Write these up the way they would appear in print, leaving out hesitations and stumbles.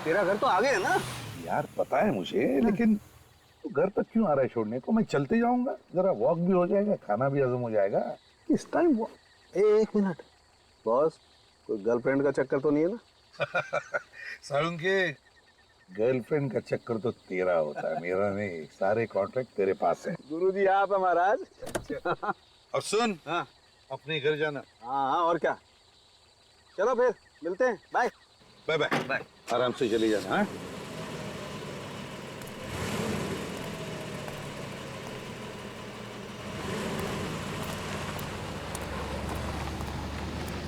तेरा घर तो आगे है ना यार पता है मुझे, लेकिन तो घर तक क्यों आ रहा है छोड़ने को? मैं चलते जाऊंगा, जरा वॉक भी हो जाएगा, खाना भी हजम हो जाएगा। इस टाइम वो। एक मिनट बॉस, कोई गर्लफ्रेंड का चक्कर तो नहीं है ना? सारुण के गर्लफ्रेंड का चक्कर तो तेरा होता है, मेरा नहीं। सारे कॉन्ट्रैक्ट तेरे पास है। गुरुजी आप है महाराज। और सुन, हाँ अपने घर जाना। हाँ, और क्या। चलो फिर मिलते हैं, बाय। Bye bye bye. आराम से चली जाना। हाँ?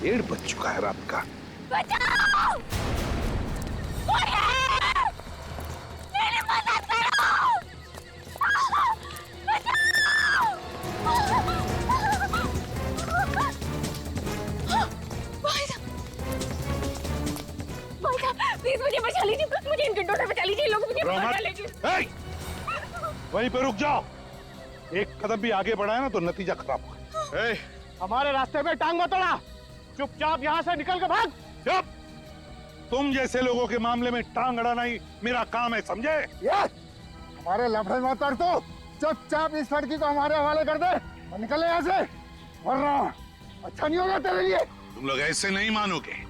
डेढ़ बज चुका है रात का। बचाओ! कोई है! मेरी मदद करो! बचाओ! भाई साहब, प्लीज मुझे बचा लीजिए, मुझे इन गुंडों से बचा लीजिए, लोग मुझे बचा लीजिए। वहीं पे रुक जाओ, एक कदम भी आगे बढ़ाया ना तो नतीजा खराब होगा। हमारे रास्ते में टांग मत अड़ा, चुपचाप यहाँ से निकल के भाग। चुप! तुम जैसे लोगों के मामले में टांग अड़ाना ही मेरा काम है, समझे? हमारे लफड़े मत कर, तो चुपचाप इस लड़की को हमारे हवाले कर दे और निकले यहाँ से, वरना अच्छा नहीं होगा तेरे लिए। तुम लोग ऐसे नहीं मानोगे।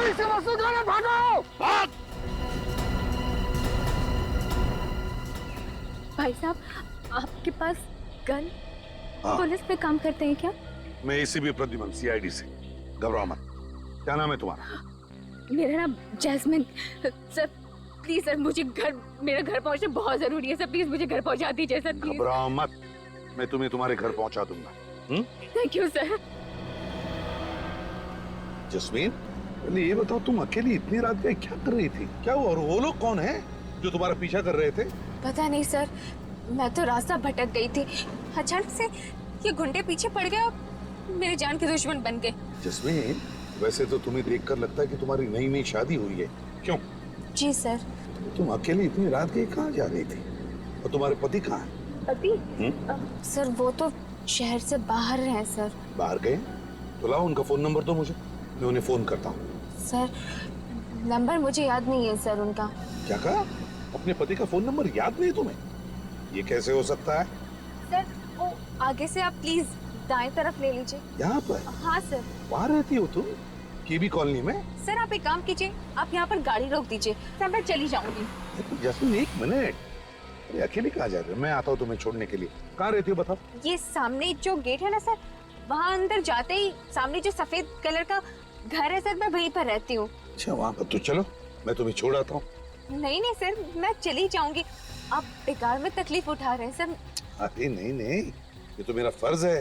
इसे मसूद वाले भागो! भाग! भाई साहब, आपके पास गन? हाँ। पुलिस में काम करते हैं क्या? मैं एसीपी प्रद्युमन, सीआईडी से। घबराओ मत। क्या नाम है तुम्हारा? मेरा नाम जैस्मिन। सर प्लीज सर, मुझे मेरा घर पहुंचना बहुत जरूरी है सर, प्लीज मुझे घर पहुंचा दीजिए सर, प्लीज। घबराओ मत, मैं तुम्हें तुम्हारे घर पहुंचा दूंगा। Thank you sir. जस्मीन, पहले ये बताओ, तुम अकेली इतनी रात गए क्या कर रही थी? क्या हुआ? और वो लोग कौन है जो तुम्हारा पीछा कर रहे थे? पता नहीं सर, मैं तो रास्ता भटक गई थी, अचानक से ये गुंडे पीछे पड़ गए और मेरे जान के दुश्मन बन गए। जस्मीन, वैसे तो तुम्हें देखकर लगता है कि तुम्हारी नई नई शादी हुई है, क्यों? जी सर। तुम अकेली इतनी रात गए कहाँ जा रही थी? और तुम्हारे पति कहाँ हैं? पति? सर वो तो शहर से बाहर हैं सर। बाहर गए? तो लाओ उनका फोन नंबर दो मुझे, मैं उन्हें फोन करता हूँ। सर नंबर मुझे याद नहीं है सर उनका। क्या कहा? अपने पति का फोन नंबर याद नहीं तुम्हें? ये कैसे हो सकता है? सर वो आगे से आप प्लीज दाएं तरफ ले लीजिए। यहाँ पर? हाँ सर। वहाँ रहती हो तुम? केबी कॉलोनी में? सर आप एक काम कीजिए, आप यहाँ पर गाड़ी रोक दीजिए, सर मैं चली जाऊंगी। जस्मीन एक मिनट, अरे अकेले कहाँ जा रहे हो? मैं आता हूँ तुम्हें छोड़ने के लिए। कहाँ रहती हो बताओ? ये सामने जो गेट है ना सर, वहाँ अंदर जाते ही सामने जो सफेद कलर का घर है सर, मैं वहीं पर रहती हूँ। अच्छा वहाँ पर, तो चलो मैं तुम्हें छोड़ आता हूँ। नहीं नहीं सर, मैं चली जाऊंगी, आप बेकार में तकलीफ उठा रहे हैं सर। अरे नहीं नहीं, ये तो मेरा फर्ज है।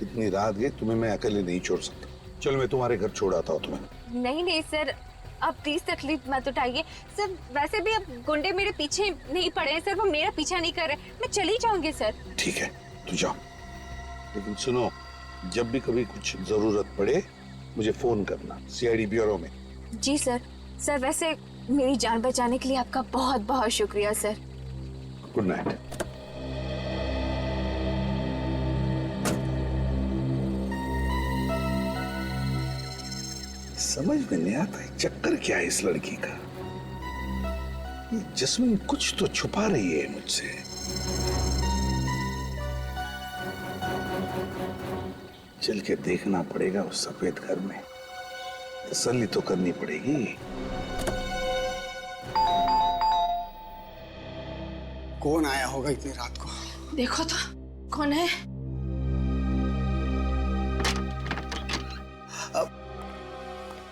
इतनी रात गए, तुम्हें मैं अकेले नहीं छोड़ सकता। चलो मैं तुम्हारे घर छोड़ आता हूँ तुम्हें। नहीं नहीं सर, आप प्लीज तकलीफ मत उठाइए सर, वैसे भी अब गुंडे मेरे पीछे नहीं पड़े हैं सर, वो मेरा पीछा नहीं कर रहे, मैं चली जाऊंगी सर। ठीक है तू जाओ, लेकिन सुनो, जब भी कभी कुछ जरूरत पड़े मुझे फोन करना, सीआईडी ब्यूरो में। जी सर। सर वैसे मेरी जान बचाने के लिए आपका बहुत बहुत शुक्रिया सर। Good night. समझ में नहीं आता है चक्कर क्या है इस लड़की का। ये जस्मीन कुछ तो छुपा रही है मुझसे। चल के देखना पड़ेगा उस सफेद घर में, तसल्ली तो करनी पड़ेगी। कौन आया होगा इतनी रात को? देखो तो कौन है।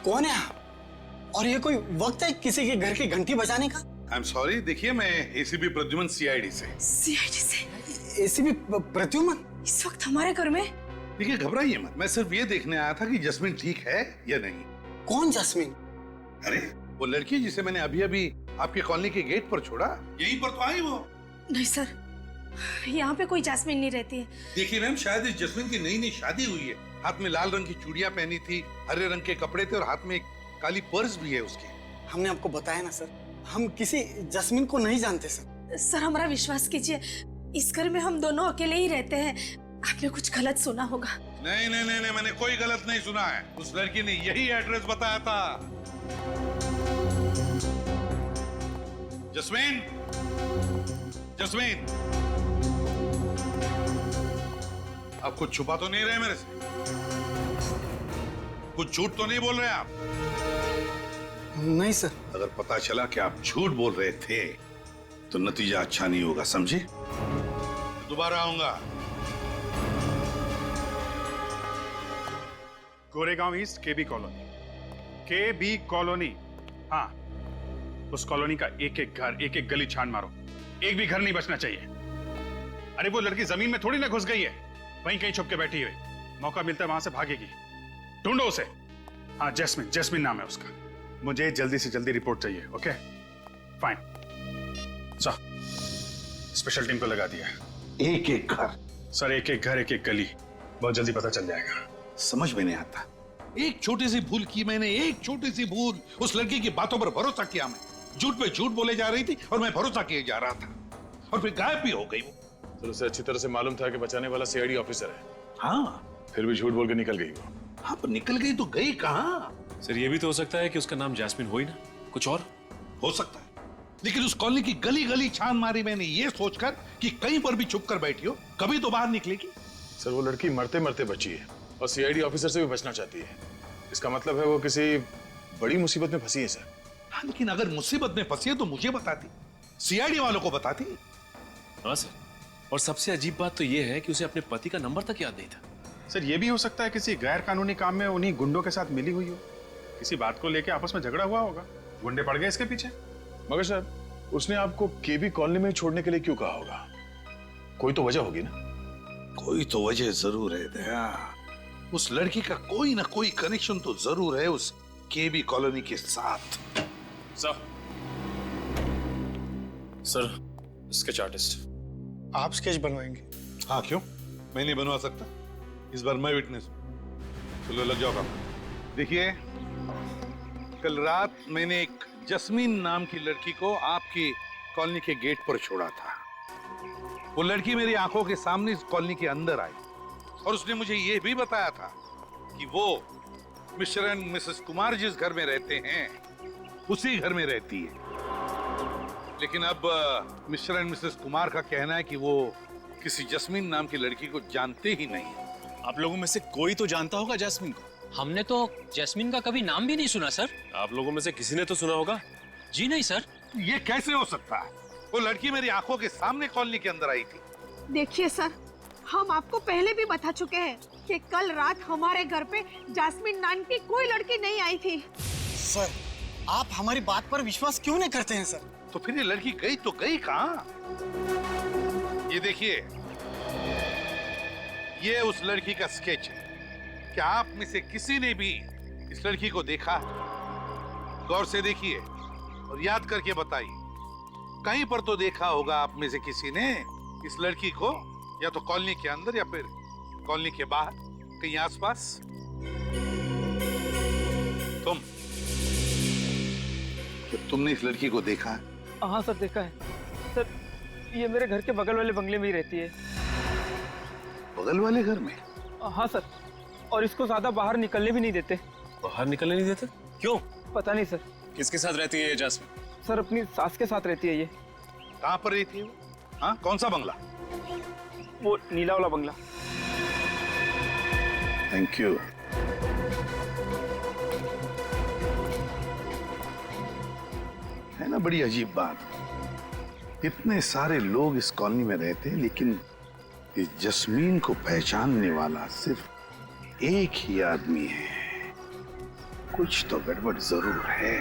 कौन है आप? और ये कोई वक्त है किसी के घर की घंटी बजाने का? आई एम सॉरी, देखिए मैं एसीपी प्रद्युमन सीआईडी से। सीआईडी से? एसीपी प्रद्युमन इस वक्त हमारे घर में? देखिए घबराइए मत, मैं सिर्फ ये देखने आया था कि जस्मीन ठीक है या नहीं। कौन जस्मीन? अरे वो लड़की जिसे मैंने अभी अभी आपके कॉलोनी के गेट पर छोड़ा, यहीं पर तो आई वो। नहीं सर, यहाँ पे कोई जैस्मिन नहीं रहती है। देखिए मैम, शायद इस जस्मीन की नई नई शादी हुई है। हाथ में लाल रंग की चूड़ियां पहनी थी, हरे रंग के कपड़े थे और हाथ में एक काली पर्स भी है उसके। हमने आपको बताया ना सर, हम किसी जस्मीन को नहीं जानते सर। सर हमारा विश्वास कीजिए, इस घर में हम दोनों अकेले ही रहते हैं, आपने कुछ गलत सुना होगा। नहीं नहीं नहीं, मैंने कोई गलत नहीं सुना है। उस लड़की ने यही एड्रेस बताया था। जस्मीन, जस्मीन, आप कुछ छुपा तो नहीं रहे मेरे से? कुछ झूठ तो नहीं बोल रहे आप? नहीं सर। अगर पता चला कि आप झूठ बोल रहे थे तो नतीजा अच्छा नहीं होगा, समझे? दोबारा आऊंगा। गोरेगांव ईस्ट केबी कॉलोनी, केबी कॉलोनी। हाँ, उस कॉलोनी का एक एक घर, एक एक गली छान मारो, एक भी घर नहीं बचना चाहिए। अरे वो लड़की जमीन में थोड़ी ना घुस गई है, वहीं कहीं छुप के बैठी हुई, मौका मिलता है वहां से भागेगी। ढूंढो उसे। हाँ, जैस्मिन, जैस्मिन नाम है उसका। मुझे जल्दी से जल्दी रिपोर्ट चाहिए। Okay fine, sir special team को लगा दिया। एक एक घर? सर एक एक घर, एक एक गली, बहुत जल्दी पता चल जाएगा। समझ में नहीं आता। एक छोटी सी भूल की मैंने, एक छोटी सी भूल, उस लड़की की बातों पर भरोसा किया मैं। झूठ पे झूठ बोले जा रही थी और मैं भरोसा किए जा रहा था, और फिर गायब भी हो गई वो। तो उसे अच्छी तरह से मालूम था कि बचाने वाला सीआईडी ऑफिसर है। हाँ, फिर भी झूठ बोल के निकल गई वो। हाँ, पर निकल गई तो गई कहाँ? सर ये भी तो हो सकता है कि उसका नाम जैस्मिन हो ही ना, कुछ और हो सकता है, लेकिन उस कॉलोनी की गली गली छान मारी मैंने ये सोचकर कि कहीं पर भी छुप कर बैठी हो, कभी तो बाहर निकलेगी। सर वो लड़की मरते मरते बची है और सीआईडी ऑफिसर से भी बचना चाहती है। इसका मतलब है वो किसी बड़ी मुसीबत में फंसी है सर। हाँ, लेकिन अगर मुसीबत में फंसी है तो मुझे बताती, सीआईडी वालों को बताती। हाँ सर, और सबसे अजीब बात तो ये है कि उसे अपने पति का नंबर तक याद नहीं था। सर ये भी हो सकता है किसी गैर कानूनी काम में उन्हीं गुंडों के साथ मिली हुई हो, किसी बात को लेके आपस में झगड़ा हुआ होगा, गुंडे पड़ गए इसके पीछे। मगर सर उसने आपको केबी कॉलोनी में छोड़ने के लिए क्यों कहा होगा? कोई तो वजह होगी ना? कोई तो वजह जरूर है दया। उस लड़की का कोई ना कोई कनेक्शन तो जरूर है उस केबी कॉलोनी के साथ। Sir sketch artist. आप स्केच बनवाएंगे? हाँ, क्यों? मैं नहीं बनवा सकता? इस बार मैं विटनेस हूं। चलो लग जाओ काम। देखिए, कल रात मैंने एक जस्मीन नाम की लड़की को आपकी कॉलोनी के गेट पर छोड़ा था। वो लड़की मेरी आंखों के सामने इस कॉलोनी के अंदर आई और उसने मुझे यह भी बताया था कि वो मिस्टर एंड मिसेस कुमार जिस घर में रहते हैं उसी घर में रहती है। लेकिन अब मिस्टर एंड मिसेस कुमार का कहना है कि वो किसी जस्मीन नाम की लड़की को जानते ही नहीं। आप लोगों में से कोई तो जानता होगा जैस्मिन को। हमने तो जैस्मिन का कभी नाम भी नहीं सुना सर। आप लोगों में से किसी ने तो सुना होगा। जी नहीं सर। ये कैसे हो सकता है? वो लड़की मेरी आंखों के सामने कॉलोनी के अंदर आई थी। देखिए सर, हम आपको पहले भी बता चुके हैं कि कल रात हमारे घर पे जैस्मिन नाम की कोई लड़की नहीं आई थी। सर आप हमारी बात पर विश्वास क्यों नहीं करते हैं सर? तो फिर ये लड़की गई तो गई कहाँ? ये देखिए, ये उस लड़की का स्केच है। क्या आप में से किसी ने भी इस लड़की को देखा? गौर से देखिए और याद करके बताइए। कहीं पर तो देखा होगा आप में से किसी ने इस लड़की को, या तो कॉलोनी के अंदर या फिर कॉलोनी के बाहर, कहीं आसपास। तुमने इस लड़की को देखा है? हाँ सर, देखा है सर। ये मेरे घर के बगल वाले बंगले में ही रहती है। बगल वाले घर में? हाँ सर, और इसको ज्यादा बाहर निकलने भी नहीं देते। बाहर निकलने नहीं देते? क्यों? पता नहीं सर। किसके साथ रहती है जैस्मिन? सर अपनी सास के साथ रहती है ये। कहाँ पर रहती है वो? हाँ, कौन सा बंगला? वो नीला वाला बंगला। Thank you. है ना बड़ी अजीब बात। इतने सारे लोग इस कॉलोनी में रहते हैं, लेकिन इस जस्मीन को पहचानने वाला सिर्फ एक ही आदमी है। कुछ तो गड़बड़ जरूर है।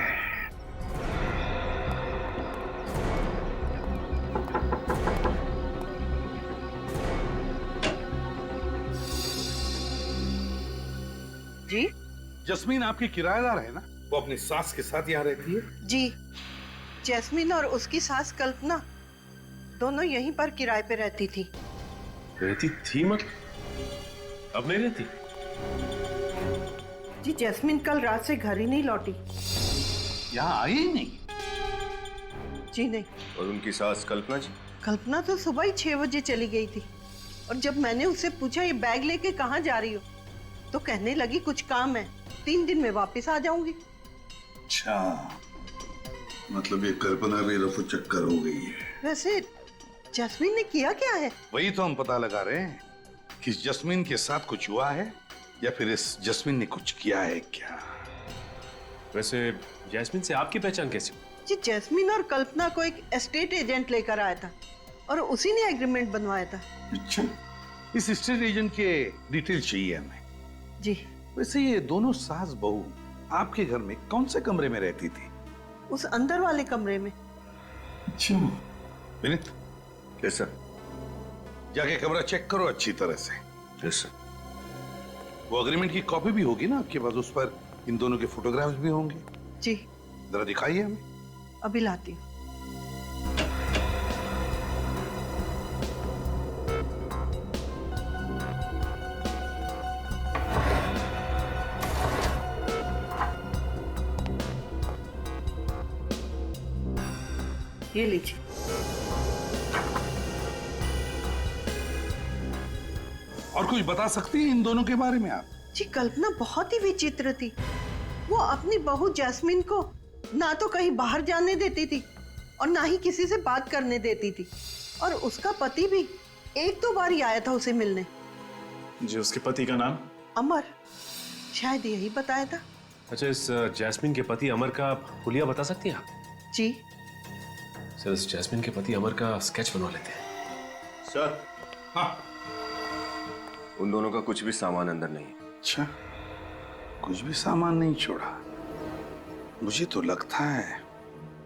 जी? जस्मीन आपकी किराएदार है ना? वो अपनी सास के साथ यहाँ रहती है? जी, जैस्मिन और उसकी सास कल्पना दोनों यहीं पर किराए पे रहती थी। रहती थी मतलब? अब नहीं रहती? जी, जैस्मिन कल रात से घर ही नहीं लौटी। यहाँ आई ही नहीं? जी नहीं। और उनकी सास कल्पना जी? कल्पना तो सुबह ही 6 बजे चली गई थी, और जब मैंने उससे पूछा ये बैग लेके कहाँ जा रही हो, तो कहने लगी कुछ काम है, 3 दिन में वापस आ जाऊंगी। अच्छा, मतलब ये कल्पना भी रफू चक्कर हो गई है। वैसे जैस्मीन ने किया क्या है? वही तो हम पता लगा रहे हैं कि जस्मीन के साथ कुछ हुआ है या फिर इस जस्मीन ने कुछ किया है क्या। वैसे जैस्मीन से आपकी पहचान कैसी हुई? जी जैस्मीन और कल्पना को एक एस्टेट एजेंट लेकर आया था और उसी ने एग्रीमेंट बनवाया था। अच्छा, इस स्टेट एजेंट के डिटेल चाहिए हमें। जी। वैसे ये दोनों सास बहू आपके घर में कौन से कमरे में रहती थी? उस अंदर वाले कमरे में। अच्छा विनीत, कैसा? जाके कमरा चेक करो अच्छी तरह से। Yes sir. वो एग्रीमेंट की कॉपी भी होगी ना आपके पास, उस पर इन दोनों के फोटोग्राफ्स भी होंगे। जी। जरा दिखाइए हमें। अभी लाती हूँ। ये लीजिए। और कुछ बता सकती हैं इन दोनों के बारे में आप? जी कल्पना बहुत ही विचित्र थी। वो अपनी बहू जैस्मीन को ना तो कहीं बाहर जाने देती थी और ना ही किसी से बात करने देती थी, और उसका पति भी एक दो बार ही आया था उसे मिलने। जी, उसके पति का नाम? अमर, शायद यही बताया था। अच्छा, इस जैस्मिन के पति अमर का हुलिया बता सकती हैं आप? जी सर, इस जैस्मिन के पति अमर का स्केच बनवा लेते हैं। सर। हाँ, उन दोनों का कुछ भी सामान अंदर नहीं है। अच्छा, कुछ भी सामान नहीं छोड़ा। मुझे तो लगता है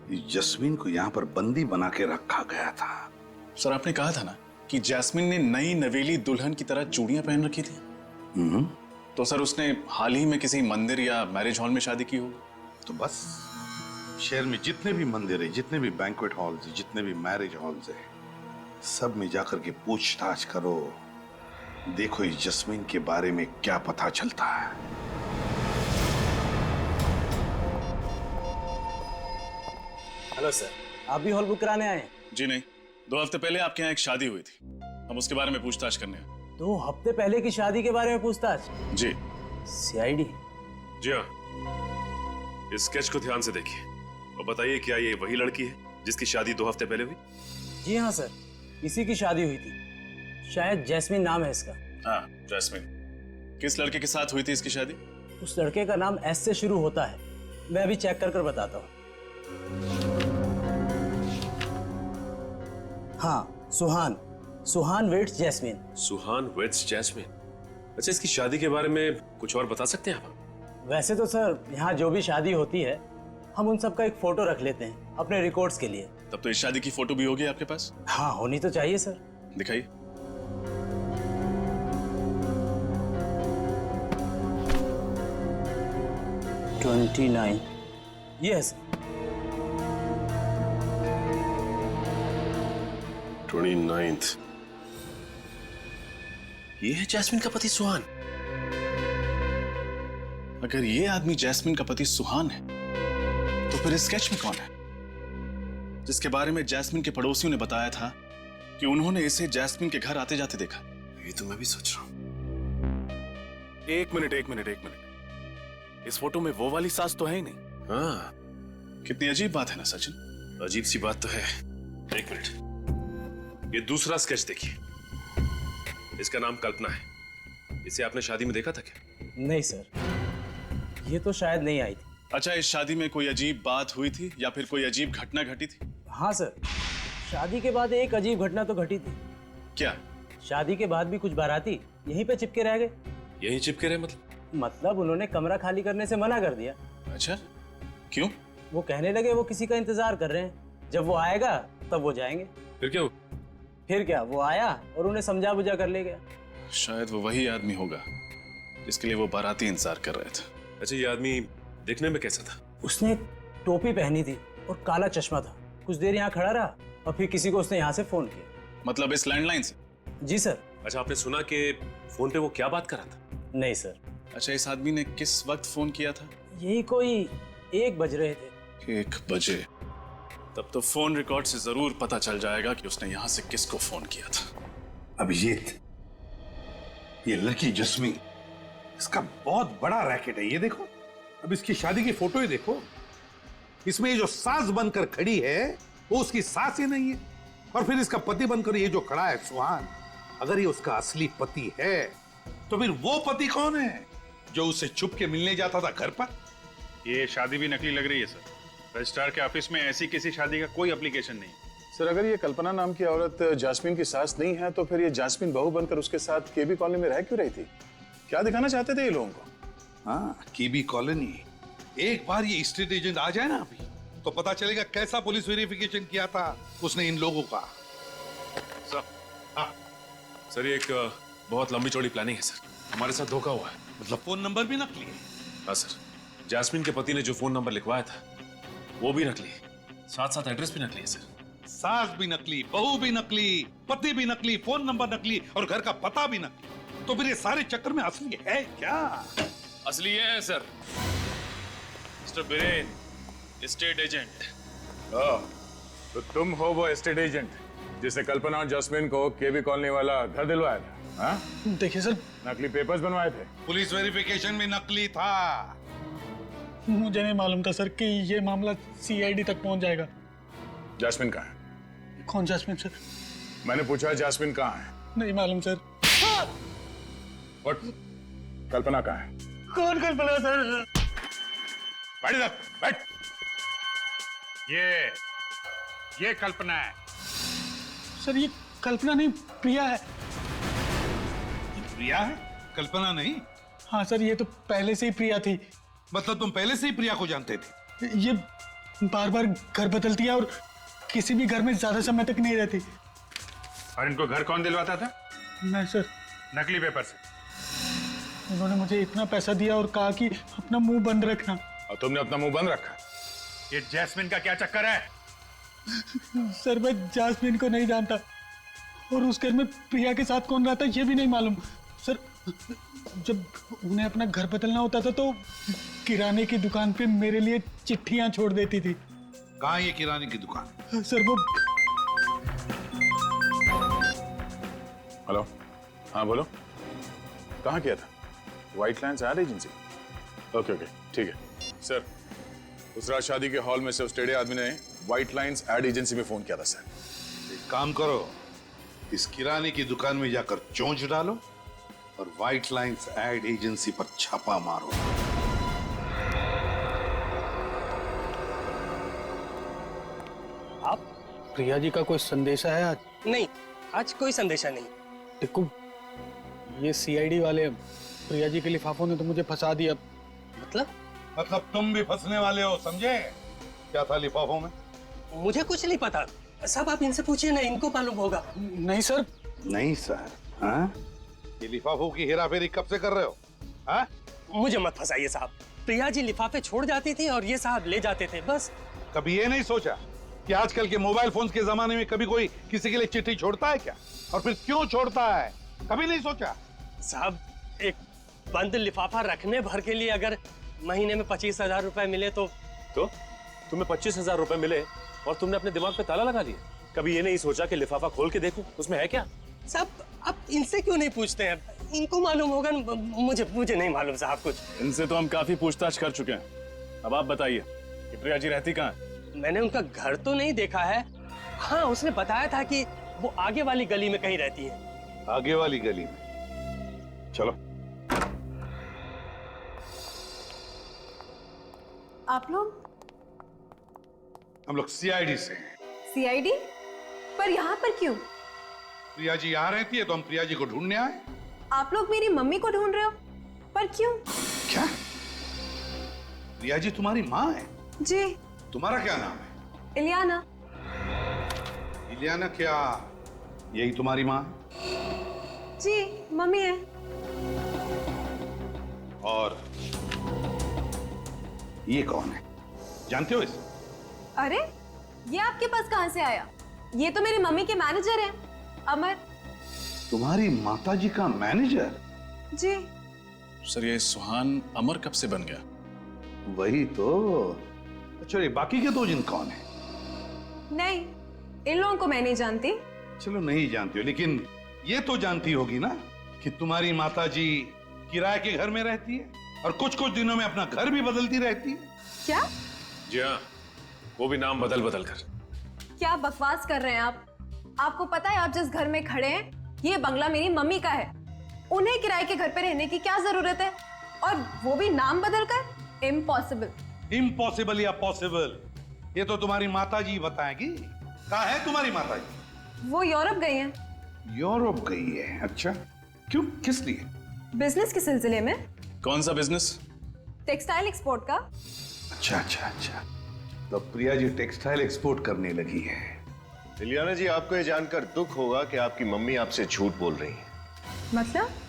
कि जस्मीन को यहाँ पर बंदी बना के रखा गया था। सर, आपने कहा था ना कि जैस्मिन ने नई नवेली दुल्हन की तरह चूड़ियां पहन रखी थी। तो सर उसने हाल ही में किसी मंदिर या मैरिज हॉल में शादी की होगी। तो बस शहर में जितने भी मंदिर है, जितने भी बैंक्वेट हॉल्स है, जितने भी मैरिज हॉल्स है, सब में जाकर के पूछताछ करो। देखो इस जस्मीन के बारे में क्या पता चलता है। हेलो सर, आप भी हॉल बुक कराने आए हैं? जी नहीं, 2 हफ्ते पहले आपके यहाँ एक शादी हुई थी, हम उसके बारे में पूछताछ करने आए। 2 हफ्ते पहले की शादी के बारे में पूछताछ? जी। सीआईडी? जी हाँ। इस स्केच को ध्यान से देखिए और बताइए, क्या ये वही लड़की है जिसकी शादी 2 हफ्ते पहले हुई? जी हाँ सर, इसी की शादी हुई थी। शायद जैस्मिन नाम है इसका। हाँ, जैस्मिन। किस लड़के के साथ हुई थी इसकी शादी? उस लड़के का नाम एस से शुरू होता है, मैं अभी चेक कर बताता हूँ। हाँ, सुहान, सुहान वेट्स जैस्मिन। सुहान वेट्स जैस्मिन। अच्छा, इसकी शादी के बारे में कुछ और बता सकते हैं आप? वैसे तो सर यहाँ जो भी शादी होती है हम उन सब का एक फोटो रख लेते हैं अपने रिकॉर्ड्स के लिए। तब तो इस शादी की फोटो भी होगी आपके पास? हाँ, होनी तो चाहिए सर। दिखाइए। यस। 29th। ये है जैस्मिन का पति सुहान। अगर ये आदमी जैस्मिन का पति सुहान है तो फिर इस स्केच में कौन है जिसके बारे में जैस्मिन के पड़ोसियों ने बताया था कि उन्होंने इसे जैस्मिन के घर आते जाते देखा? ये तो मैं भी सोच रहा हूं। एक मिनट। इस फोटो में वो वाली सास तो है ही नहीं। हाँ, कितनी अजीब बात है ना सचिन? अजीब सी बात तो है। एक मिनट, ये दूसरा स्केच देखिए। इसका नाम कल्पना है। इसे आपने शादी में देखा था क्या? नहीं सर, ये तो शायद नहीं आई थी। अच्छा, इस शादी में कोई अजीब बात हुई थी या फिर कोई अजीब घटना घटी थी? हाँ सर, शादी के बाद एक अजीब घटना तो घटी थी। क्या? शादी के बाद भी कुछ बाराती यहीं पे चिपके रह गए। यहीं चिपके रहे मतलब उन्होंने कमरा खाली करने से मना कर दिया। अच्छा, क्यों? वो कहने लगे वो किसी का इंतजार कर रहे हैं, जब वो आएगा तब वो जाएंगे। फिर क्या? फिर क्या, वो आया और उन्हें समझा बुझा कर ले गया। शायद वो वही आदमी होगा जिसके लिए वो बाराती इंतजार कर रहे थे। अच्छा, ये आदमी देखने में कैसा था? उसने टोपी पहनी थी और काला चश्मा था। कुछ देर यहाँ खड़ा रहा और फिर किसी को उसने यहाँ से फोन किया। मतलब इस लैंडलाइन से? जी सर। अच्छा, आपने सुना कि फोन पे वो क्या बात कर रहा था? नहीं सर। अच्छा, इस आदमी ने किस वक्त फोन किया था? यही कोई 1 बज रहे थे। 1 बजे? तब तो फोन रिकॉर्ड से जरूर पता चल जाएगा कि उसने यहाँ से किसको फोन किया था। अभिजीत, ये लड़की जस्मीन, इसका बहुत बड़ा रैकेट है। ये देखो, अब इसकी शादी की फोटो ही देखो। इसमें ये जो सास बनकर खड़ी है वो उसकी सास ही नहीं है। और फिर इसका पति बनकर ये जो खड़ा है सुहान, अगर ये उसका असली पति है तो फिर वो पति कौन है जो उसे छुप के मिलने जाता था घर पर? ये शादी भी नकली लग रही है सर। रजिस्ट्रार के ऑफिस में ऐसी किसी शादी का कोई एप्लीकेशन नहीं। सर अगर ये कल्पना नाम की औरत जास्मीन की सास नहीं है तो फिर ये जास्मीन बहू बनकर उसके साथ केबी कॉलोनी में रह क्यों रही थी? क्या दिखाना चाहते थे ये लोगों को? हाँ, केबी कॉलोनी। एक बार ये स्टेट एजेंट आ जाए ना अभी तो पता चलेगा कैसा पुलिस वेरिफिकेशन किया था उसने इन लोगों का। सर हाँ सर, ये एक बहुत लंबी चौड़ी प्लानिंग है सर। हमारे साथ धोखा हुआ है। मतलब फोन नंबर भी नकली है? हाँ सर, जैस्मिन के पति ने जो फोन नंबर लिखवाया था वो भी नकली है, साथ साथ एड्रेस भी नकली है सर। सास भी नकली, बहू भी नकली, पति भी नकली, फोन नंबर नकली और घर का पता भी नकली। तो फिर ये सारे चक्कर में असली है क्या? असली ये है sir, mister villain, state agent. तो तुम हो वो एस्टेट एजेंट जिसे कल्पना और जैस्मिन को केबी कॉलोनी वाला घर दिलवाया था? हाँ? देखिए सर, नकली पेपर्स बनवाए थे। पुलिस वेरिफिकेशन में नकली था। मुझे नहीं मालूम था सर कि ये मामला सीआईडी तक पहुंच जाएगा। जैस्मिन कहाँ है? कौन जैस्मिन सर? मैंने पूछा जैस्मिन कहाँ है? नहीं मालूम सर। What? कल्पना कहाँ है? कौन कल्पना सर? बैठ इधर, बैठ। ये कल्पना है। सर ये कल्पना नहीं, प्रिया है। प्रिया है, कल्पना नहीं? हाँ सर, ये तो पहले से ही प्रिया थी। मतलब तुम पहले से ही प्रिया को जानते थे? ये बार बार घर बदलती है और किसी भी घर में ज्यादा समय तक नहीं रहती। और इनको घर कौन दिलवाता था? मैं सर। नकली पेपर से। उन्होंने मुझे इतना पैसा दिया और कहा कि अपना मुंह बंद रखना। और तुमने अपना मुंह बंद रखा? ये जैस्मिन का क्या चक्कर है? सर मैं जास्मिन को नहीं जानता और उस घर में प्रिया के साथ कौन रहता ये भी नहीं मालूम। सर जब उन्हें अपना घर बदलना होता था तो किराने की दुकान पे मेरे लिए चिट्ठियां छोड़ देती थी। कहाँ ये किराने की दुकान? सर वो। हेलो, हाँ बोलो, कहाँ किया था? White lines ad agency. Okay okay ठीक है सर। उस रात शादी के हॉल में से उस टेढ़े आदमी ने व्हाइट लाइन्स एड एजेंसी में फोन किया था सर। एक काम करो, इस किराने की दुकान में जाकर चोंच डालो और व्हाइट लाइन्स एड एजेंसी पर छापा मारो। आप प्रिया जी का कोई संदेशा है आज? नहीं, आज कोई संदेशा नहीं। देखो ये सीआईडी वाले प्रिया जी के लिफाफों ने तो मुझे फंसा दिया। मतलब तुम भी फंसने वाले हो, समझे? क्या था लिफाफों में? मुझे कुछ नहीं पता। सब आप इनसे पूछिए ना, इनको मालूम होगा। नहीं सर। नहीं सर? हाँ? ये लिफाफों की हेराफेरी कब से कर रहे हो? हाँ? मुझे मत फंसाइए साहब। प्रिया जी लिफाफे छोड़ जाती थी और ये साहब ले जाते थे, बस। कभी ये नहीं सोचा कि आजकल के मोबाइल फोन के जमाने में कभी कोई किसी के लिए चिट्ठी छोड़ता है क्या? और फिर क्यों छोड़ता है? कभी नहीं सोचा? साहब एक बंद लिफाफा रखने भर के लिए अगर महीने में 25,000 रुपए मिले तो तुम्हें 25,000 रुपए मिले और तुमने अपने दिमाग पे ताला लगा दिया। कभी ये नहीं सोचा कि लिफाफा खोल के देखूं उसमें है क्या? साहब आप इनसे क्यों नहीं पूछते हैं? इनको मालूम होगा। मुझे नहीं मालूम साहब कुछ। इनसे तो हम काफी पूछताछ कर चुके हैं। अब आप बताइए कि प्रिया जी रहती कहाँ है? मैंने उनका घर तो नहीं देखा है। हाँ, उसने बताया था कि वो आगे वाली गली में कहीं रहती है। आगे वाली गली में? चलो। आप लोग? हम लोग सीआईडी से हैं। सीआईडी? पर यहाँ पर क्यों? प्रिया जी यहाँ रहती है तो हम प्रिया जी को ढूंढने आए। आप लोग मेरी मम्मी को ढूंढ रहे हो? पर क्यों? क्या? प्रिया जी तुम्हारी माँ है? जी। तुम्हारा क्या नाम है? इलियाना। इलियाना क्या यही तुम्हारी माँ है? जी, मम्मी है। और ये कौन है? जानते हो इसे? अरे ये आपके पास कहां से आया? ये तो मेरी मम्मी के मैनेजर हैं, अमर। तुम्हारी माताजी का मैनेजर? जी। सर ये सुहान अमर कब से बन गया? वही तो। अच्छा ये बाकी के दो जिन कौन है? नहीं, इन लोगों को मैं नहीं जानती। चलो नहीं जानती हो, लेकिन ये तो जानती होगी ना कि तुम्हारी माताजी किराए के घर में रहती है और कुछ कुछ दिनों में अपना घर भी बदलती रहती है। क्या? जी हाँ, वो भी नाम बदल बदल कर। क्या बकवास कर रहे हैं आप? आपको पता है आप जिस घर में खड़े हैं ये बंगला मेरी मम्मी का है। उन्हें किराए के घर पे रहने की क्या जरूरत है? और वो भी नाम बदल कर? इम्पॉसिबल। इम्पॉसिबल या पॉसिबल, ये तो तुम्हारी माताजी बताएगी। कहाँ है तुम्हारी माताजी? वो यूरोप गई हैं। यूरोप गई है? अच्छा, क्यों, किस लिए? बिजनेस के सिलसिले में। कौन सा बिजनेस? टेक्सटाइल एक्सपोर्ट का। अच्छा अच्छा अच्छा, तो प्रिया जी टेक्सटाइल एक्सपोर्ट करने लगी है। इलियाना जी, आपको ये जानकर दुख होगा कि आपकी मम्मी आपसे झूठ बोल रही है।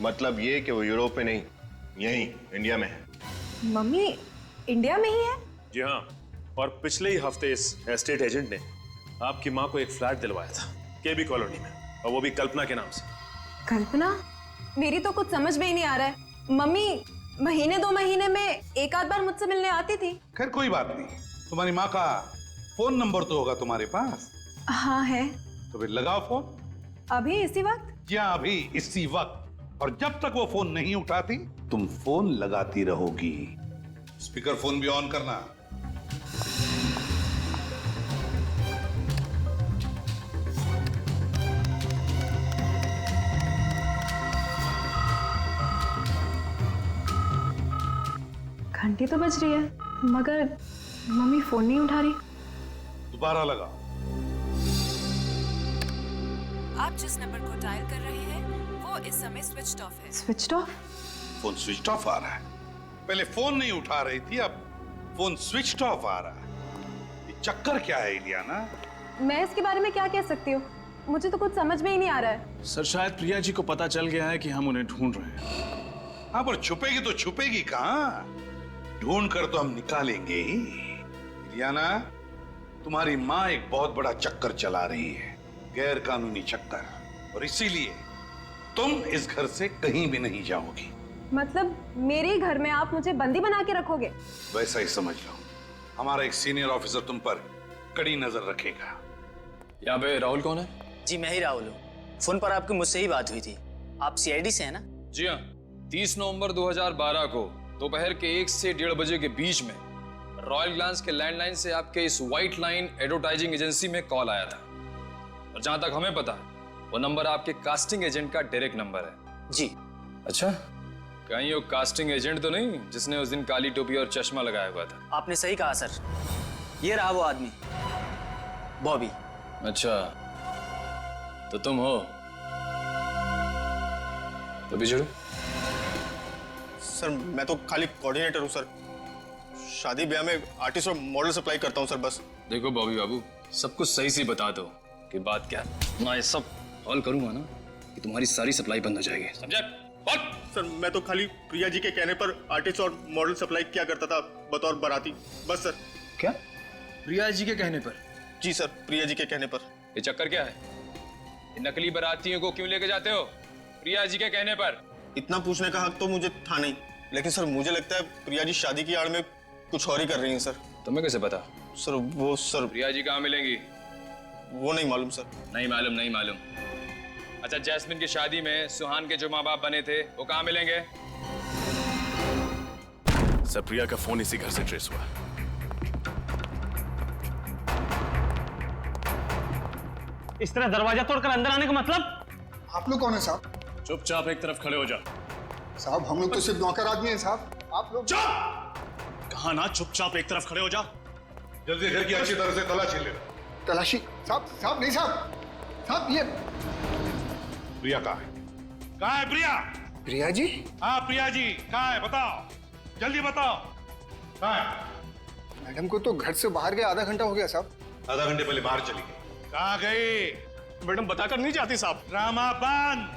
मतलब ये कि वो यूरोप में नहीं, यहीं इंडिया में है। मम्मी इंडिया में ही है? जी हाँ, और पिछले ही हफ्ते इस एस्टेट एजेंट ने आपकी माँ को एक फ्लैट दिलवाया था केबी कॉलोनी में, और वो भी कल्पना के नाम से। कल्पना? मेरी तो कुछ समझ में ही नहीं आ रहा है। मम्मी महीने 2 महीने में एक आध बार मुझसे मिलने आती थी। खैर कोई बात नहीं, तुम्हारी माँ का फोन नंबर तो होगा तुम्हारे पास? हाँ है। तो फिर लगाओ फोन। अभी इसी वक्त? जी हाँ, अभी इसी वक्त। और जब तक वो फोन नहीं उठाती तुम फोन लगाती रहोगी। स्पीकर फोन भी ऑन करना। घंटी तो बज रही है मगर मम्मी फोन नहीं उठा रही। दोबारा लगाओ। आप जिस नंबर को डायल कर रहे हैं वो इस समय स्विच्ड ऑफ है। Switched off? Phone switch off आ रहा है। पहले फोन नहीं उठा रही थी, अब फोन स्विच ऑफ आ रहा है। ये चक्कर क्या है इलियाना? मैं इसके बारे में क्या कह सकती हूँ, मुझे तो कुछ समझ में ही नहीं आ रहा है। सर शायद प्रिया जी को पता चल गया है कि हम उन्हें ढूंढ रहे हैं। हाँ, पर छुपेगी तो छुपेगी कहाँ? ढूंढ कर तो हम निकालेंगे ही। इलियाना, तुम्हारी माँ एक बहुत बड़ा चक्कर चला रही है, गैर कानूनी चक्कर, और इसीलिए तुम इस घर से कहीं भी नहीं जाओगी। मतलब मेरे घर में आप मुझे बंदी बना के रखोगे? वैसा ही समझ लो। हमारा एक सीनियर ऑफिसर तुम पर कड़ी नजर रखेगा। यहाँ पे राहुल कौन है? जी मैं ही राहुल हूँ। फोन पर आपकी मुझसे ही बात हुई थी। आप सीआईडी से हैं ना? जी हाँ, 30 नवंबर 2012 को दोपहर के 1 से 1:30 बजे के बीच में रॉयल ग्लांस के लैंडलाइन से आपके इस व्हाइट लाइन एडवर्टाइजिंग एजेंसी में कॉल आया था। और जहां तक हमें पता है वो नंबर आपके कास्टिंग एजेंट का डायरेक्ट नंबर है। जी। अच्छा, कहीं वो कास्टिंग एजेंट तो नहीं जिसने उस दिन काली टोपी और चश्मा लगाया हुआ था? आपने सही कहा सर, ये रहा वो आदमी, बॉबी। अच्छा, तो तुम हो? तो बिछड़ो। सर मैं तो खाली कोऑर्डिनेटर हूँ सर, शादी ब्याह में आर्टिस्ट और मॉडल सप्लाई करता हूँ सर बस। देखो बॉबी बाबू, सब कुछ सही से बता दो कि बात क्या है। मैं सब हॉल करूंगा ना कि तुम्हारी सारी सप्लाई बंद हो जाएगी, समझे? सर मैं तो खाली प्रिया जी के कहने पर आर्टिस्ट और मॉडल सप्लाई किया करता था बतौर बाराती, बस सर। क्या? प्रिया जी के कहने पर? जी सर, प्रिया जी के कहने पर। ये चक्कर क्या है? ये नकली बारातियों को क्यों लेके जाते हो प्रिया जी के कहने पर? इतना पूछने का हक तो मुझे था नहीं, लेकिन सर मुझे लगता है प्रिया जी शादी की आड़ में कुछ और ही कर रही हैं सर। तुम्हें कैसे पता? सर वो सर प्रिया जी कहाँ मिलेंगी? वो नहीं मालूम सर। नहीं मालूम? नहीं मालूम। अच्छा, जैस्मिन की शादी में सुहान के जो माँ बाप बने थे वो कहाँ मिलेंगे? सर प्रिया का फोन इसी घर से ट्रेस हुआ। इस तरह दरवाजा तोड़कर अंदर आने का मतलब? आप लोग कौन है साहब? चुपचाप एक तरफ खड़े हो जा। साहब हम लोग तो सिर्फ नौकर आदमी हैं साहब, आप लोग। कहा ना चुपचाप एक तरफ खड़े हो जा। जल्दी घर की अच्छी तरह से तलाशी ले। तलाशी? साहब नहीं साहब, साहब ये प्रिया कहाँ है? कहाँ है प्रिया? प्रिया जी? हाँ प्रिया जी कहाँ है, बताओ जल्दी बताओ, कहाँ है? मैडम को तो घर से बाहर गए आधा घंटा हो गया साहब। आधा घंटे पहले बाहर चली गई। कहाँ गई? मैडम बताकर नहीं जाती साहब। ड्रामा बंद,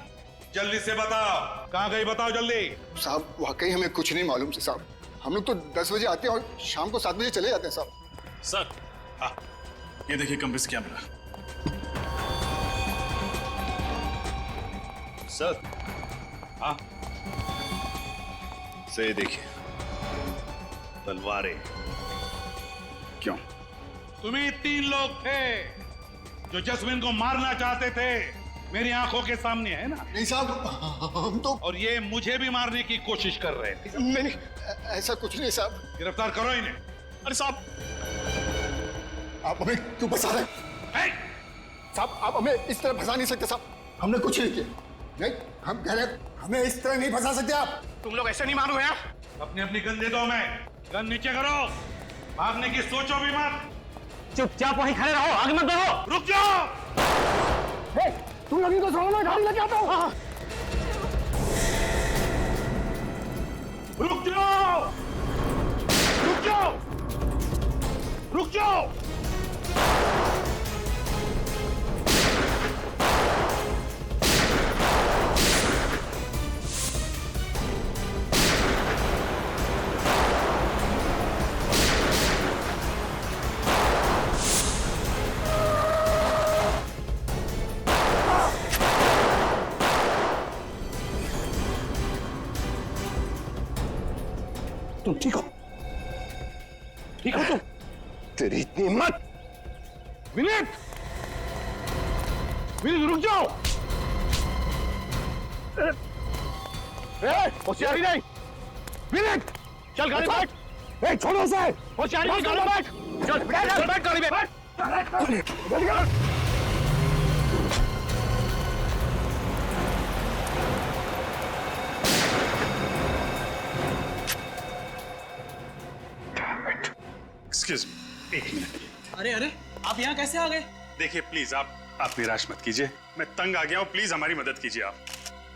जल्दी से बताओ कहाँ गई, बताओ जल्दी। साहब वाकई हमें कुछ नहीं मालूम से साहब, हम लोग तो 10 बजे आते हैं और शाम को 7 बजे चले जाते हैं साहब। सर हाँ, ये देखिए कमरे से क्या मिला। सर हाँ, से देखिए तलवारें। क्यों? तुम्ही 3 लोग थे जो जस्मिन को मारना चाहते थे, मेरी आंखों के सामने है ना? नहीं साहब हम तो। और ये मुझे भी मारने की कोशिश कर रहे थे। नहीं ऐसा कुछ नहीं साहब। गिरफ्तार करो इन्हें। अरे साहब आप हमें क्यों फंसा रहे? साहब आप हमें इस तरह फंसा नहीं सकते साहब, हमने कुछ नहीं किया। नहीं, हम कह रहे हमें इस तरह नहीं फंसा सकते आप। तुम लोग ऐसे नहीं मानोगे यार। अपनी अपनी गन दे दो हमें, गन नीचे करो, भागने की सोचो भी मत। चुपचाप वहीं खड़े रहो, आगे मत बढ़ो। रुक जाओ। तुम लोग इनको छोड़ो, मैं गाड़ी लेके आता हूँ। रुक जाओ, रुक जाओ, रुक जाओ। तुम ठीक हो? ठीक हो तुम? तेरी इतनी हिम्मत? विनीत, विनीत रुक जाओ। होशियारी नहीं। विनीत, चल गाड़ी में बैठ। छोड़ो उसे। होशियारी नहीं, गाड़ी में बैठ। चल बैठ गाड़ी में बैठ। Excuse me, 1 minute. अरे अरे, आप यहाँ कैसे आ गए? देखिए प्लीज आप निराश मत कीजिए, मैं तंग आ गया हूँ, प्लीज हमारी मदद कीजिए आप।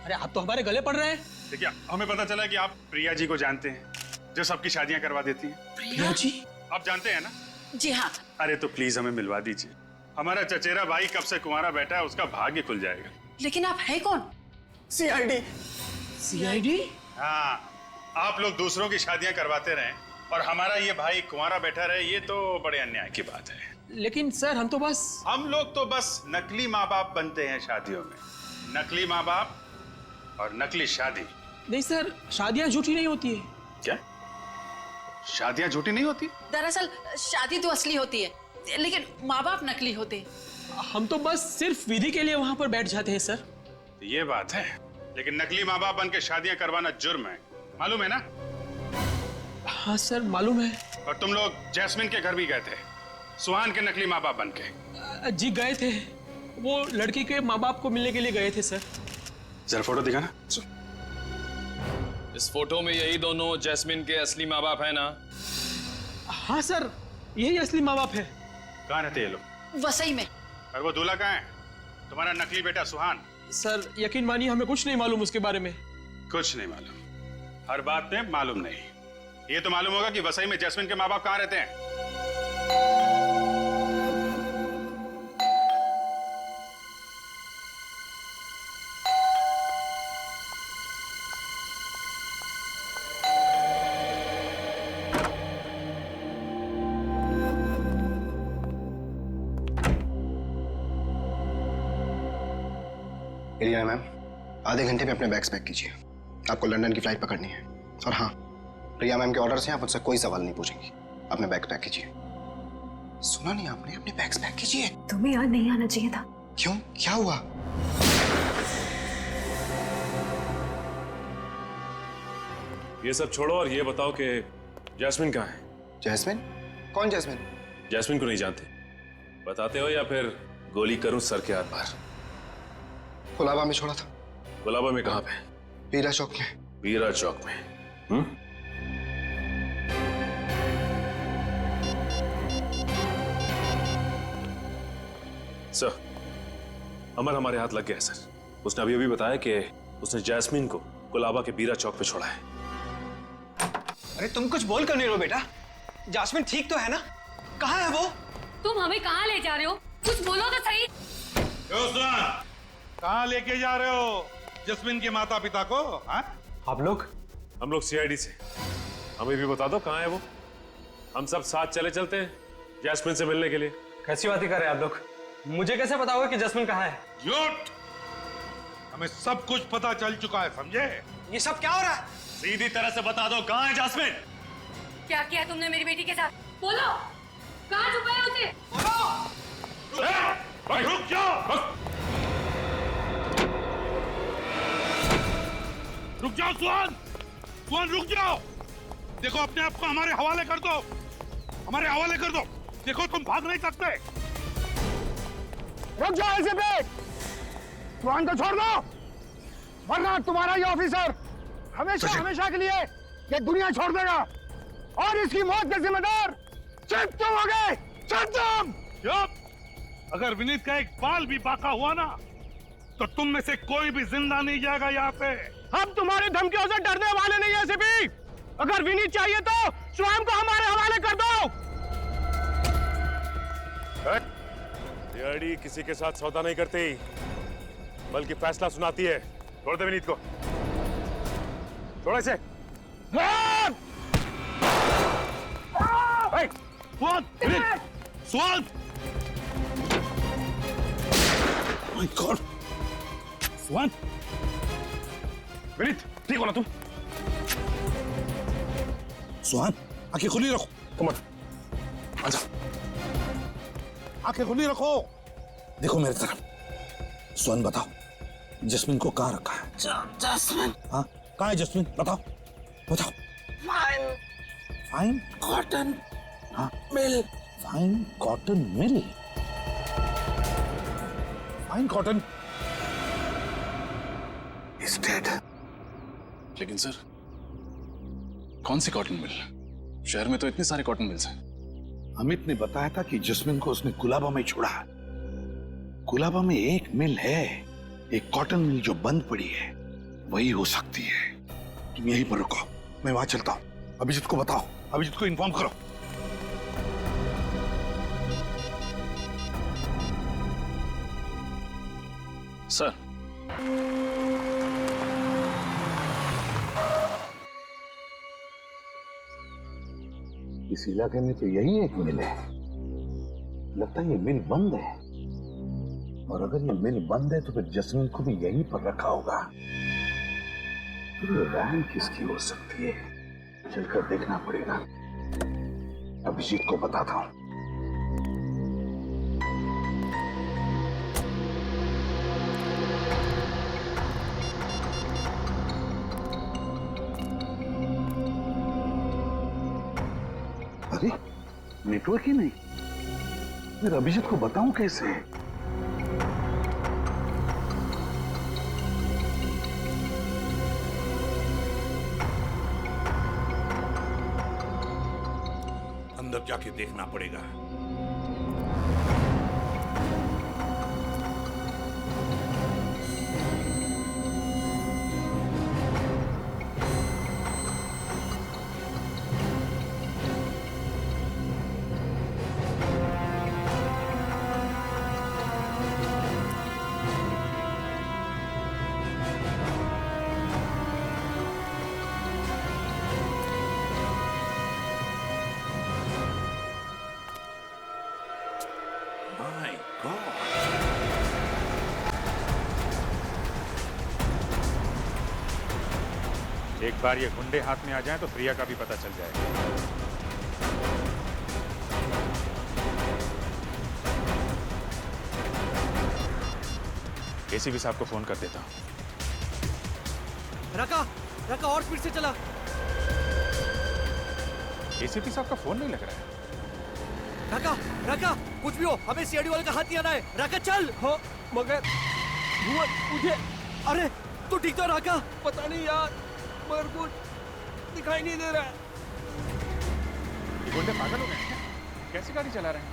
अरे आप तो हमारे गले पड़ रहे हैं। देखिए हमें पता चला कि आप प्रिया जी को जानते हैं, जो सबकी शादियां करवा देती हैं। प्रिया जी? आप जानते हैं ना? जी हाँ। अरे तो प्लीज हमें मिलवा दीजिए, हमारा चचेरा भाई कब से कुंवारा बैठा है, उसका भाग्य खुल जाएगा। लेकिन आप है कौन? सीआईडी। सीआईडी? हाँ, आप लोग दूसरों की शादियां करवाते रहें और हमारा ये भाई कुंवारा बैठा रहे, ये तो बड़े अन्याय की बात है। लेकिन सर हम तो बस नकली माँ बाप बनते हैं शादियों में, नकली माँ बाप और नकली शादी। नहीं सर, शादियां झूठी नहीं होती है। क्या शादियां झूठी नहीं होती? दरअसल शादी तो असली होती है, लेकिन माँ बाप नकली होते हैं। हम तो बस सिर्फ विधि के लिए वहाँ पर बैठ जाते हैं सर। ये बात है, लेकिन नकली माँ बाप बन के शादियां करवाना जुर्म है, मालूम है ना? हाँ सर मालूम है। और तुम लोग जैस्मिन के घर भी गए थे, सुहान के नकली माँ बाप बन के। जी गए थे, वो लड़की के माँ बाप को मिलने के लिए गए थे सर। जरा फोटो दिखाना। इस फोटो में यही दोनों जैस्मिन के असली माँ बाप है ना? हाँ सर, यही असली माँ बाप है। कहाँ रहते ये लोग? वसई में। और वो दूल्हा कहाँ है, तुम्हारा नकली बेटा सुहान? सर यकीन मानिए हमें कुछ नहीं मालूम उसके बारे में। कुछ नहीं मालूम? हर बात में मालूम नहीं। ये तो मालूम होगा कि वसई में जैस्मिन के माँ बाप कहाँ रहते हैं। इलियाना मैम, आधे घंटे में अपने बैग्स पैक कीजिए, आपको लंदन की फ्लाइट पकड़नी है। और हाँ, प्रिया मैम के ऑर्डर से आप मुझसे कोई सवाल नहीं पूछेंगी। अपने बैग पैक कीजिए। सुना नहीं आपने? अपने बैग्स पैक कीजिए। तुम्हें यहाँ नहीं आना चाहिए था। क्यों, क्या हुआ? ये सब छोड़ो और ये बताओ कि जैस्मिन कहाँ है? जैस्मिन? कौन जैस्मिन? जैस्मिन को नहीं जानते? बताते हो या फिर गोली करूं सर के आर पार? गुलाबा में छोड़ा था। गुलाबा में कहाँ पे? बीरा चौक में। बीरा चौक में? सर, अमर हमारे हाथ लग गया है सर। उसने अभी बताया कि उसने जैस्मिन को गुलाबा के बीरा चौक पे छोड़ा है। अरे तुम कुछ बोल कर नहीं रहो बेटा, जैस्मिन ठीक तो है ना? कहाँ है वो? तुम हमें कहाँ ले जा रहे हो? कुछ बोलो तो सही। कहाँ लेके जा रहे हो जैस्मिन के माता पिता को? हाँ? आप लोग? हम लोग सीआईडी से। हमें भी बता दो कहाँ है वो। हम सब साथ चले चलते हैं जैस्मिन से मिलने के लिए। कैसी बातें कर रहे हैं आप लोग? मुझे कैसे पता होगा कि जैस्मिन कहाँ है? झूठ! हमें सब कुछ पता चल चुका है, समझे? ये सब क्या हो रहा है? सीधी तरह से बता दो कहाँ है जैस्मिन? क्या किया तुमने मेरी बेटी के साथ? बोलो, कहाँ छुपाया उसे? भाई रुक जाओ! रुक जाओ सुहान! सुहान रुक जाओ! देखो अपने आप को हमारे हवाले कर दो, हमारे हवाले कर दो। देखो तुम भाग नहीं सकते। रुक जाओ ऐसे पे, सुहान को छोड़ दो, वरना तुम्हारा ये ऑफिसर हमेशा हमेशा के लिए ये दुनिया छोड़ देगा और इसकी मौत के जिम्मेदार सिर्फ तुम होगे। चुप! अगर विनीत का एक बाल भी बाका हुआ ना तो तुम में से कोई भी जिंदा नहीं जाएगा यहाँ पे। हम तुम्हारी धमकियों से डरने वाले नहीं है सीपी। अगर विनीत चाहिए तो स्वयं को हमारे हवाले कर दो। सीआईडी किसी के साथ सौदा नहीं करती, बल्कि फैसला सुनाती है। छोड़ दे विनीत को, छोड़ इसे। स्वाद! My God! स्वाद! विनीत, ठीक हो ना तुम? सुहान, आंखें खुली रखो। तुम आजा। आंखें खुली रखो। देखो मेरी तरफ। सुहान बताओ, जस्मिन को कहाँ रखा है? जस्मिन? हाँ, कहाँ है जस्मिन? बताओ, बताओ। Fine cotton mill. Fine cotton mill? Fine cotton is dead. लेकिन सर, कौन सी कॉटन मिल? शहर में तो इतने सारे कॉटन मिल्स हैं। अमित ने बताया था कि जस्मिन को उसने कुलाबा में छोड़ा। कुलाबा में एक मिल है, एक कॉटन मिल जो बंद पड़ी है, वही हो सकती है। तुम यहीं पर रुको, मैं वहां चलता हूं। अभिजीत को बताओ, अभिजीत को इन्फॉर्म करो। सर, इस इलाके में तो यही एक मिल है। लगता है ये मिल बंद है, और अगर ये मिल बंद है तो फिर जस्मिन को भी यहीं पर रखा होगा। तो ये वैन किसकी हो सकती है? चलकर देखना पड़ेगा। अभिजीत को बताता हूं। अरे नेटवर्क ही नहीं, फिर अभिजीत को बताऊं कैसे? अंदर जाके देखना पड़ेगा। My God! एक बार ये गुंडे हाथ में आ जाएं तो प्रिया का भी पता चल जाएगा। एसीपी साहब को फोन कर देता हूं। रका, रका और स्पीड से चला। एसीपी साहब का फोन नहीं लग रहा है। रका, रका, कुछ भी हो, हमें सीआईडी वाले का हाथ नहीं आना है। रका चल। हो, मगर मुझे, अरे तू ठीक तो रका? पता नहीं यार, मगर कुछ दिखाई नहीं दे रहा है। ये गुंडे पागल हो गए हैं? कैसी गाड़ी चला रहे हैं?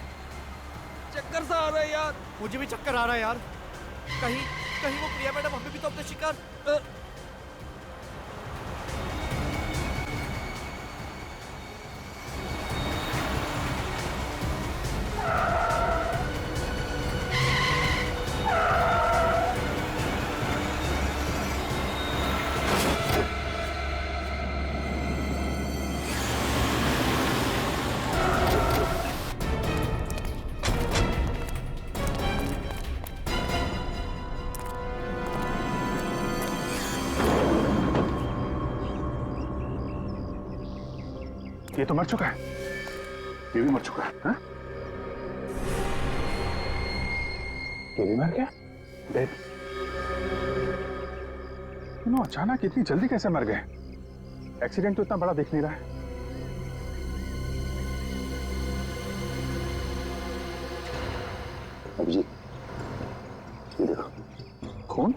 चक्कर सा आ रहा है यार। मुझे भी चक्कर आ रहा है यार। कहीं कहीं वो प्रिया मैडम हमें भी तो अपने शिकार। ये तो मर चुका है। ये भी मर चुका है। हाँ? ये भी मर गया? डेड। तीनों अचानक इतनी जल्दी कैसे मर गए? एक्सीडेंट तो इतना बड़ा दिख नहीं रहा है। अभिजीत, ये देखो खून।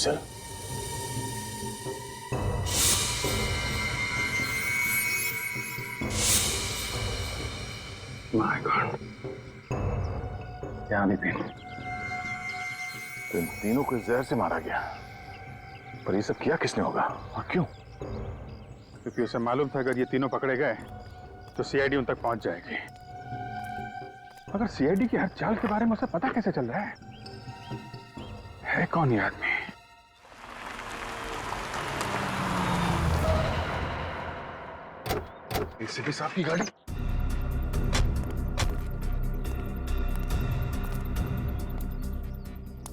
Sir. My God. क्या भी इन तीनों को जहर से मारा गया, पर ये सब किया किसने होगा और क्यों? क्योंकि उसे मालूम था अगर ये तीनों पकड़े गए तो सीआईडी उन तक पहुंच जाएगी। मगर सीआईडी की हर चाल के बारे में उसे पता कैसे चल रहा है कौन ये आदमी? एसीपी साहब की गाड़ी।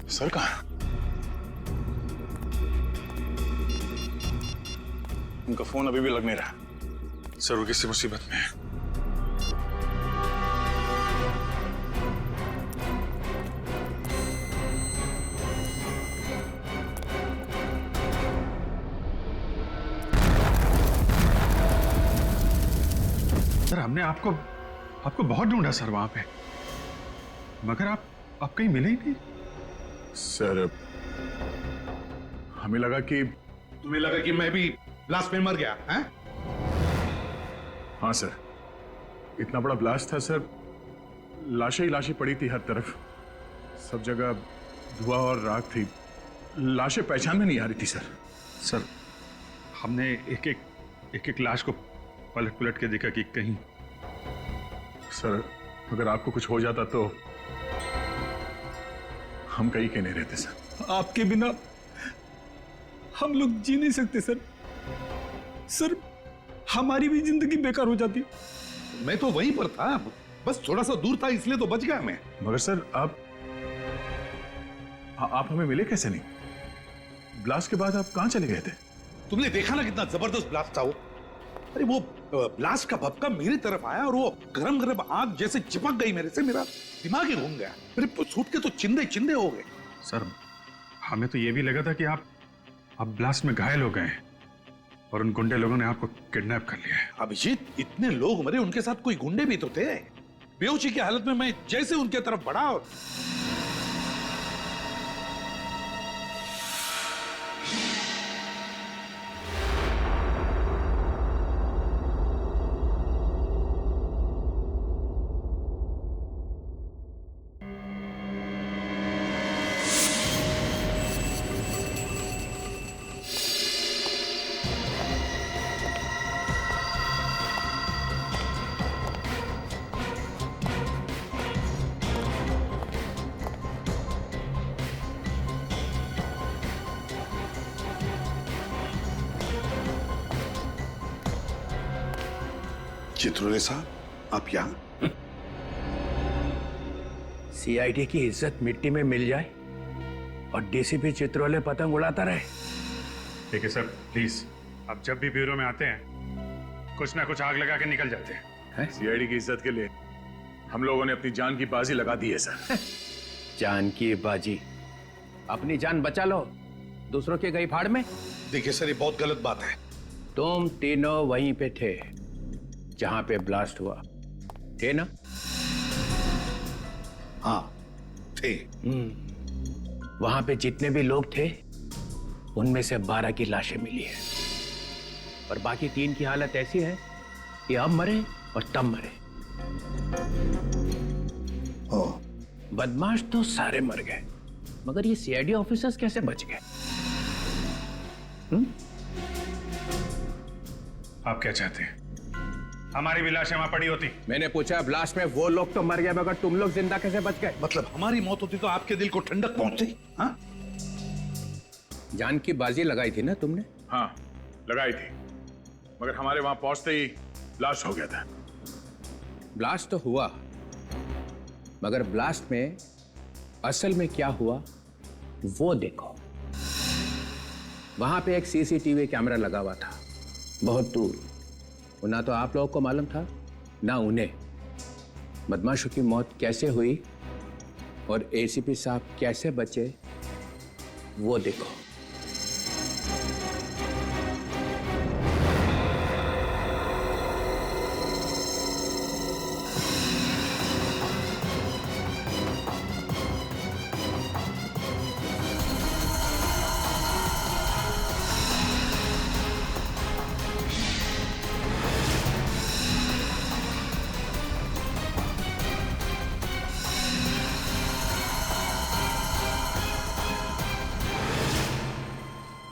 सर कहाँ? उनका फोन अभी भी लग नहीं रहा। सर वो किसी मुसीबत में है। सर हमने आपको बहुत ढूंढा सर वहां पे, मगर आप कहीं मिले ही नहीं। सर हमें लगा कि तुम्हें लगा कि मैं भी ब्लास्ट में मर गया हैं? हाँ सर, इतना बड़ा ब्लास्ट था सर, लाशें ही लाशें पड़ी थी हर तरफ, सब जगह धुआं और राख थी, लाशें पहचान में नहीं आ रही थी सर। सर हमने एक एक लाश को पलट के देखा कि कहीं। सर अगर आपको कुछ हो जाता तो हम कहीं के नहीं रहते सर। आपके बिना हम लोग जी नहीं सकते सर। सर हमारी भी जिंदगी बेकार हो जाती। मैं तो वहीं पर था, बस थोड़ा सा दूर था इसलिए तो बच गया मैं। मगर सर आप हमें मिले कैसे नहीं? ब्लास्ट के बाद आप कहां चले गए थे? तुमने देखा ना कितना जबरदस्त ब्लास्ट था वो। अरे वो ब्लास्ट का भपका मेरी तरफ आया और वो गरम गरम आग जैसे चिपक गई मेरे से, मेरा दिमाग ही घूम गया। मेरे सूट के तो चिंदे चिंदे हो गए। सर हमें तो ये भी लगा था कि आप ब्लास्ट में घायल हो गए और उन गुंडे लोगों ने आपको किडनैप कर लिया है। अभिजीत, इतने लोग मरे, उनके साथ कोई गुंडे भी तो थे। बेहोशी की हालत में मैं जैसे उनके तरफ बढ़ा और चित्रोले साहब, आप यहाँ? सीआईडी की इज्जत मिट्टी में मिल जाए और डीसीपी चित्रोले पतंग उड़ाता रहे। ठीक है सर, प्लीज आप जब भी ब्यूरो में आते हैं कुछ ना कुछ आग लगा के निकल जाते हैं। सीआईडी की इज्जत के लिए हम लोगों ने अपनी जान की बाजी लगा दी है सर। जान की बाजी? अपनी जान बचा लो, दूसरों के गई फाड़ में। देखिए सर, ये बहुत गलत बात है। तुम तीनों वहीं पे थे जहां पे ब्लास्ट हुआ, थे ना? हाँ थे। वहां पे जितने भी लोग थे उनमें से 12 की लाशें मिली है और बाकी 3 की हालत ऐसी है कि अब मरे और तब मरे। बदमाश तो सारे मर गए, मगर ये सीआईडी ऑफिसर्स कैसे बच गए? आप क्या चाहते हैं? हमारी भी लाशें वहां पड़ी होती। मैंने पूछा, ब्लास्ट में वो लोग तो मर गए मगर तुम लोग जिंदा कैसे बच गए? मतलब हमारी मौत होती तो आपके दिल को ठंडक पहुंचती? हाँ? जान की बाजी लगाई थी ना तुमने? हाँ लगाई थी, मगर हमारे वहां पहुंचते ही ब्लास्ट हो गया था। ब्लास्ट तो हुआ, मगर ब्लास्ट में असल में क्या हुआ वो देखो। वहां पे एक सीसीटीवी कैमरा लगा हुआ था बहुत दूर, वो ना तो आप लोगों को मालूम था ना उन्हें बदमाशों की मौत कैसे हुई और एसीपी साहब कैसे बचे, वो देखो।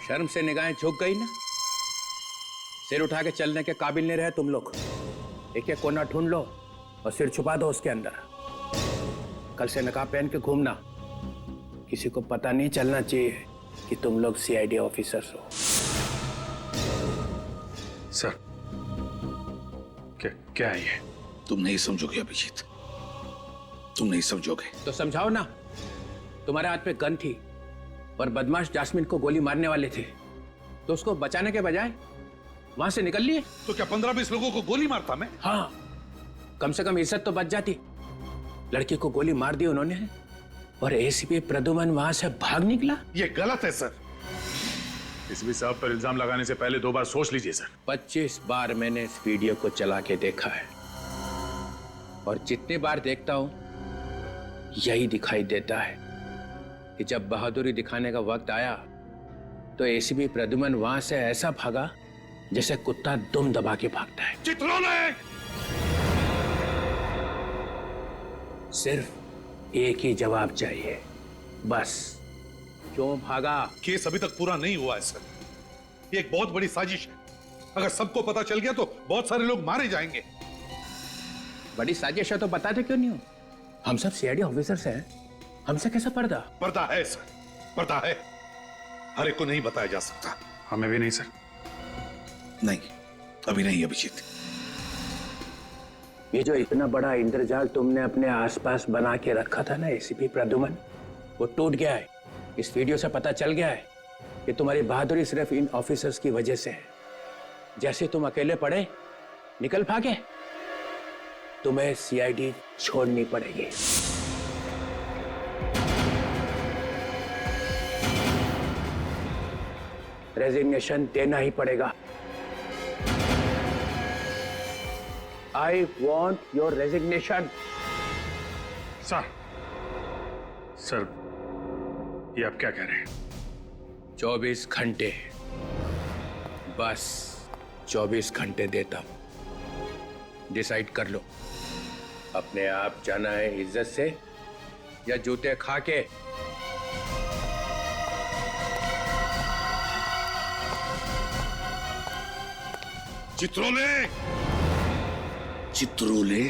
शर्म से निगाहें झुक गई ना? सिर उठा के चलने के काबिल नहीं रहे तुम लोग। एक एक कोना ढूंढ लो और सिर छुपा दो उसके अंदर। कल से नकाब पहन के घूमना, किसी को पता नहीं चलना चाहिए कि तुम लोग सीआईडी ऑफिसर्स हो। सर क्या है ये? तुम नहीं समझोगे अभिजीत, तुम नहीं समझोगे। तो समझाओ ना। तुम्हारे हाथ पे गन थी और बदमाश जास्मिन को गोली मारने वाले थे, तो उसको बचाने के बजाय वहां से निकल लिए। तो क्या 15-20 लोगों को गोली मारता मैं? हाँ, कम से कम इज्जत तो बच जाती। लड़की को गोली मार दी उन्होंने और एसीपी प्रद्युमन वहां से भाग निकला। ये गलत है सर। एसीपी साहब पर इल्जाम लगाने से पहले 2 बार सोच लीजिए सर। 25 बार मैंने इस वीडियो को चला के देखा है और जितनी बार देखता हूं यही दिखाई देता है कि जब बहादुरी दिखाने का वक्त आया तो एसीपी प्रद्युमन वहां से ऐसा भागा जैसे कुत्ता दुम दबा के भागता है। चित्रोले! सिर्फ एक ही जवाब चाहिए, बस। क्यों भागा? केस अभी तक पूरा नहीं हुआ है सर। ये एक बहुत बड़ी साजिश है। अगर सबको पता चल गया तो बहुत सारे लोग मारे जाएंगे। बड़ी साजिश है तो बताते क्यों नहीं हो? हम सब सीआईडी ऑफिसर्स हैं, हमसे कैसा पर्दा? पर्दा है सर, पर्दा है। हर एक को नहीं बताया जा सकता। हमें भी नहीं सर। नहीं, अभी नहीं अभिजीत। ये जो इतना बड़ा इंद्रजाल तुमने अपने आसपास बना के रखा था ना एसीपी प्रद्युमन, वो टूट गया है। इस वीडियो से पता चल गया है कि तुम्हारी बहादुरी सिर्फ इन ऑफिसर्स की वजह से है। जैसे तुम अकेले पड़े, निकल भागे, तुम्हें सीआईडी छोड़नी पड़ेगी। रेजिग्नेशन देना ही पड़ेगा। I want your resignation. Sir ये आप क्या कह रहे हैं? 24 घंटे, बस 24 घंटे देता हूं। डिसाइड कर लो, अपने आप जाना है इज्जत से या जूते खा के। चित्रोले! चित्रोले